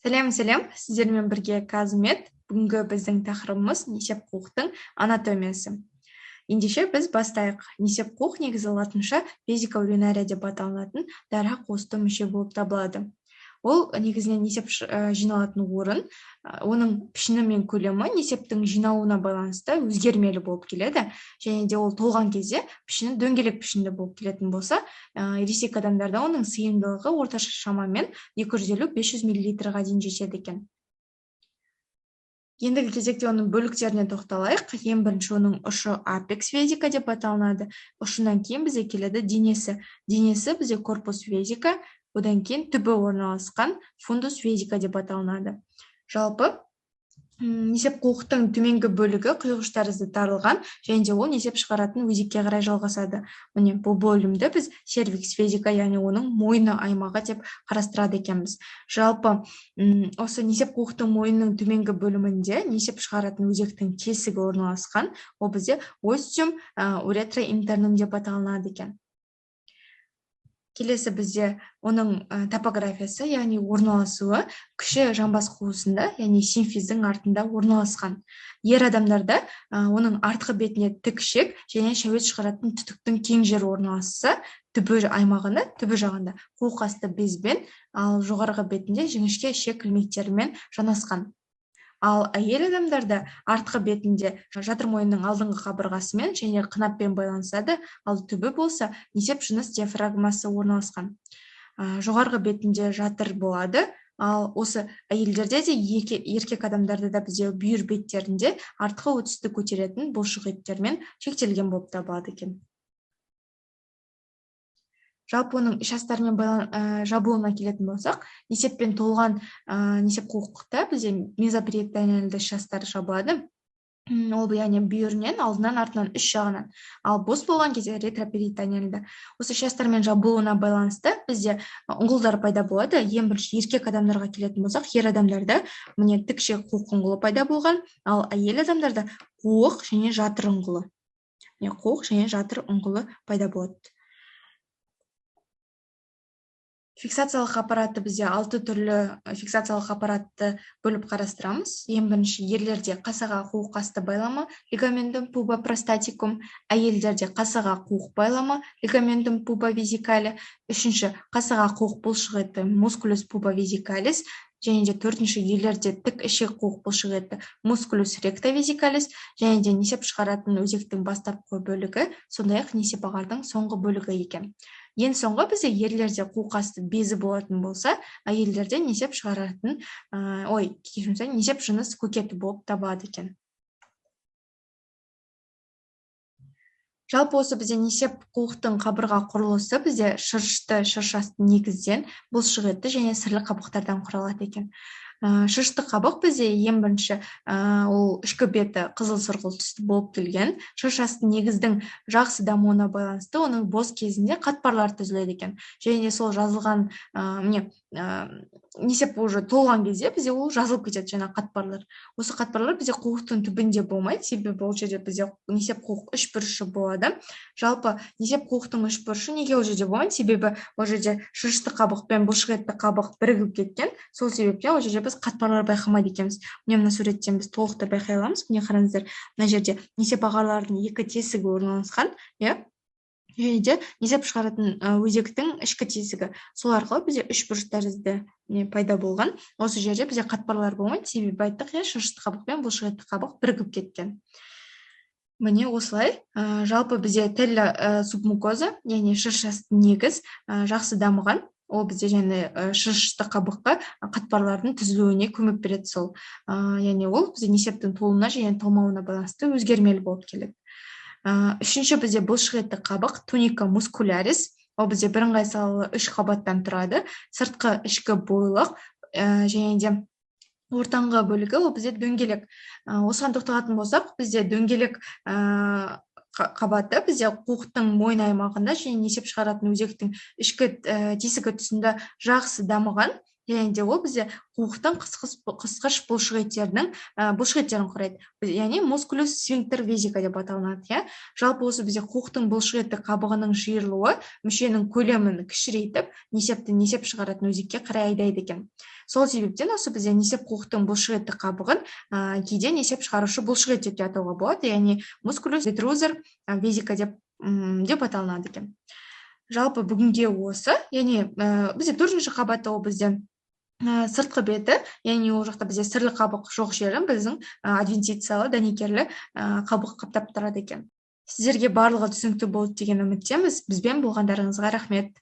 Сәлем, сіздермен бірге Казмет. Бүгінгі біздің тақырыбымыз несеп құқықтың анатомиясы. Ендеше біз бастайық. Несеп құқық негізі латынша физика уринария деп аталынатын дара қосты мүше болып табылады. Ол негізінен несеп жиналатын орын, оның пішіні мен көлемі несептің жиналуына байланысты өзгермелі болып келеді, және де ол толған кезде пішіні дөңгелек пішінде болып келетін болса, ересек адамдарда оның сыйымдылығы орташа шамамен 250-500 мл-ға дейін жетеді екен. Ендігі кезекте оның бөліктеріне тоқталайық. Ең бірінші оның ұшы апекс везика деп аталынады. Ұшынан кейін бізге келеді денесі. Денесі бізге корпус везика, одан кейін түбі орналасқан фундус везика деп аталынады. Жалпы несеп құқықтың төменгі бөлігі құйғыш тәрізді тарылған, және де ол несеп шығаратын өзекке қарай жалғасады. Міне бұл бөлімді біз сервикс везика, яғни оның мойны аймағы деп қарастырады екенбіз. Жалпы осы несеп құқықтың мойнының төменгі бөлімінде несеп шығаратын өзектің тесігі орналасқан, ол бізде остеум уретра интернум деп аталынады екен. Келесі бізде оның топографиясы, яғни орналасуы кіші жамбас қуысында, яғни симфиздің артында орналасқан. Ер адамдарда оның артқы бетіне тік ішек және шәует шығаратын түтіктің кең жері орналасса, түбі аймағында, түбі жағында қуық асты безбен, ал жоғарғы бетінде жіңішке ішек ілмектерімен жанасқан. Ал әйел адамдарда артқы бетінде жатыр мойынның алдыңғы қабырғасымен және қынаппен байланысады, ал түбі болса несеп жыныс диафрагмасы орналасқан. Жоғарғы бетінде жатыр болады, ал осы әйелдерде де еркек адамдарда да бізде бүйір беттерінде артқы өтісті көтеретін бұлшық еттермен шектелген болып табылады екен. Жалпы оның іш астарымен жабылуына келетін болсақ, несеппен толған несеп құқықта бізде мезоперитониальды іш астары жабылады. Ол яғни бүйірінен алдынан артынан үш жағынан. Ал бос болған кезде ретроперитониальды. Осы іш астармен жабылуына байланысты бізде ұңғылдар пайда болады. Ең бірінші еркек адамдарға келетін болсақ, ер адамдарда міне тік ішек қуық ұңғылы пайда болған, ал әйел адамдарда қуық және жатыр ұңғылы. Қуық және жатыр ұңғылы пайда болады. Фиксациялық аппаратты бізде 6 түрлі фиксациялық аппаратты бөліп қарастырамыз. Ең бірінші ерлерде қасаға қуық асты байлама, лигаментум пубопростатикум, әйелдерде қасаға қуық байлама, лигаментум пубовезикале, үшінші қасаға қуық бұлшық еті, мускулус пубовезикалис, және де төртінші ерлерде тік ішек қуық бұлшық еті, мускулус ректовезикалис, және де несеп шығаратын өзектің бастапқы бөлігі, сондай-ақ несеп ағардың соңғы бөлігі екен. Ең соңғы бізде ерлерде қуық асты безі болатын болса, әйелдерде несеп шығаратын, несеп жыныс көкеті болып табылады екен. Жалпы осы бізде несеп құқықтың қабырға құрылысы бізде шыршасты негізден бұлшық еті және сірлі қабықтардан құралады екен. Шырышты қабық бізде ең бірінші ол ішкі беті қызыл сұрғылт түсті болып келген. Шыршасты негіздің жақсы дамуына байланысты оның бос кезінде қатпарлар түзіледі екен. Және де сол жазылған несеп уже толған кезде бізде ол жазылып кетеді жаңа қатпарлар. Осы қатпарлар бізде құқықтың түбінде болмайды, себебі ол жерде бізде несеп құқық үш бұрышы болады. Жалпы несеп құқықтың үш бұрышы неге ол жерде болмайды? Себебі ол жерде шырышты қабық пен бұлшық етті қабық бірігіп кеткен. Сол себептен ол жерде біз қатпарлар байқамайды екенбіз. Мына суреттен біз толықты байқай аламыз. Міне қараңыздар, мына жерде несеп ағарлардың екі тесігі орналасқан, және де несеп шығаратын өзектің ішкі тесігі. Сол арқылы бізде үш бұрыш тәрізді пайда болған. Осы жерде бізде қатпарлар болмайды, себебі айттық, шырышты қабық пен бұлшық етті қабық бірігіп кеткен. Міне осылай, жалпы бізде телла субмукоза, яғни шыршасты негіз жақсы дамыған. Ол бізде және шырышты қабыққа қатпарлардың түзілуіне көмек береді сол. Яғни ол бізде несептің толуына және толмауына байланысты өзгермелі болып келеді. Үшінші бізде бұлшық етті қабық, туника мускулярис. Ол бізде бірыңғай салалы үш қабаттан тұрады. Сыртқы ішкі бойлық және де ортаңғы бөлігі ол бізде дөңгелек. Осыған тоқталатын болсақ, бізде дөңгелек қабаты бізде құқықтың мойын аймағында және несеп шығаратын өзектің ішкі тесігі тұсында жақсы дамыған. және де ол бізде қуықтың қысқыш бұлшықеттердің бұлшықеттерін құрайды. Яғни мускулюс сфинктер везика деп аталынады. Жалпы осы бізде қуықтың бұлшықетті қабығының жиырылуы мүшенің көлемін кішірейтіп, несеп шығаратын өзекке қарай айдайды екен. Сол себептен осы бізде несеп қуықтың бұлшықетті қабығын кейде несеп шығарушы бұлшықет деп атауға болады, яғни мускулюс детрузер везика деп аталынады екен. Жалпы бүгінге осы, яғни бізде 4-ші қабаты ол бізде сыртқы беті, яғни ол жақта бізде сірлі қабық жоқ жерін біздің адвентициялы дәнекерлі қабық қаптап тұрады екен. Сіздерге барлығы түсінікті болды деген үміттеміз. Бізбен болғандарыңызға рахмет.